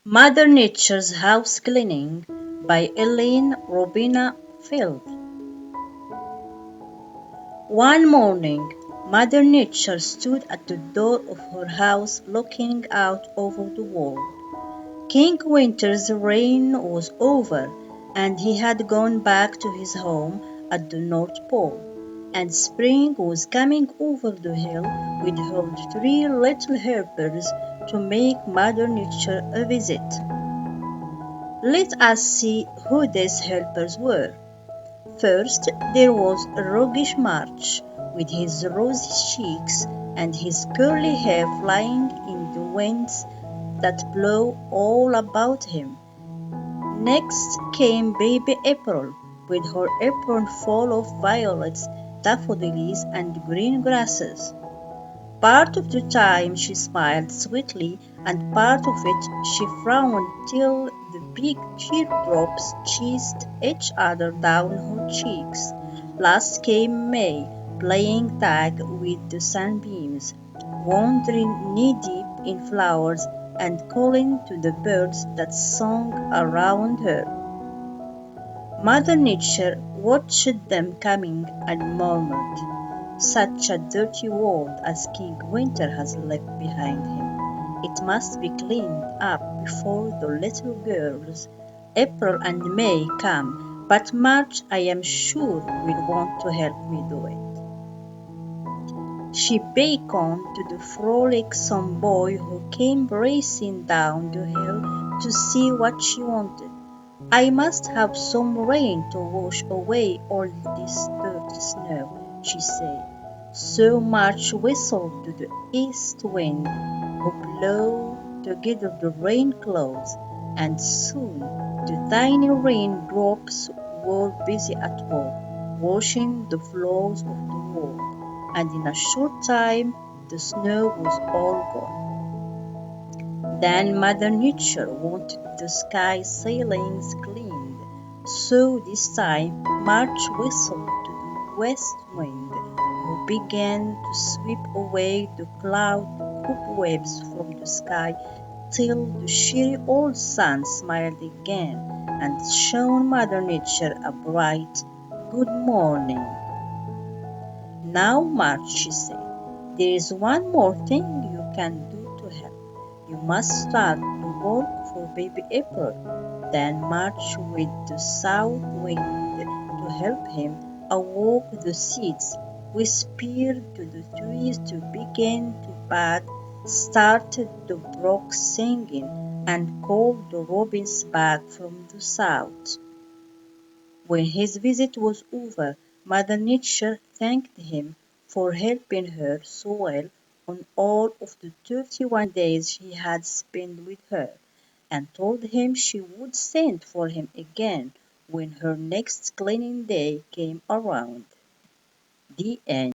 Mother Nature's House Cleaning by Elaine Robina Field. One morning, Mother Nature stood at the door of her house looking out over the world. King Winter's reign was over, and he had gone back to his home at the North Pole, and spring was coming over the hill with her three little helpers to make Mother Nature a visit. Let us see who these helpers were. First, there was Roguish March, with his rosy cheeks and his curly hair flying in the winds that blow all about him. Next came Baby April, with her apron full of violets, daffodils, and green grasses. Part of the time she smiled sweetly, and part of it she frowned till the big teardrops chased each other down her cheeks. Last came May, playing tag with the sunbeams, wandering knee-deep in flowers, and calling to the birds that sung around her. Mother Nature watched them coming and murmured, "Such a dirty world as King Winter has left behind him. It must be cleaned up before the little girls, April and May, come, but March, I am sure, will want to help me do it." She beckoned to the frolicsome boy who came racing down the hill to see what she wanted. "I must have some rain to wash away all this dirty snow," she said. So March whistled to the east wind, who blew together the rain clouds, and soon the tiny rain drops were busy at work, washing the floors of the world, and in a short time the snow was all gone. Then Mother Nature wanted the sky ceilings cleaned, so this time March whistled to the west wind, who began to sweep away the cloud cobwebs from the sky till the cheery old sun smiled again and shone Mother Nature a bright good morning. "Now, March," she said, "there is one more thing you can do to help. You must start the work for Baby April." Then March, with the south wind to help him, awoke the seeds, whispered to the trees to begin to bud, started the brook singing, and called the robins back from the south. When his visit was over, Mother Nature thanked him for helping her so well on all of the 31 days she had spent with her, and told him she would send for him again when her next cleaning day came around. The end.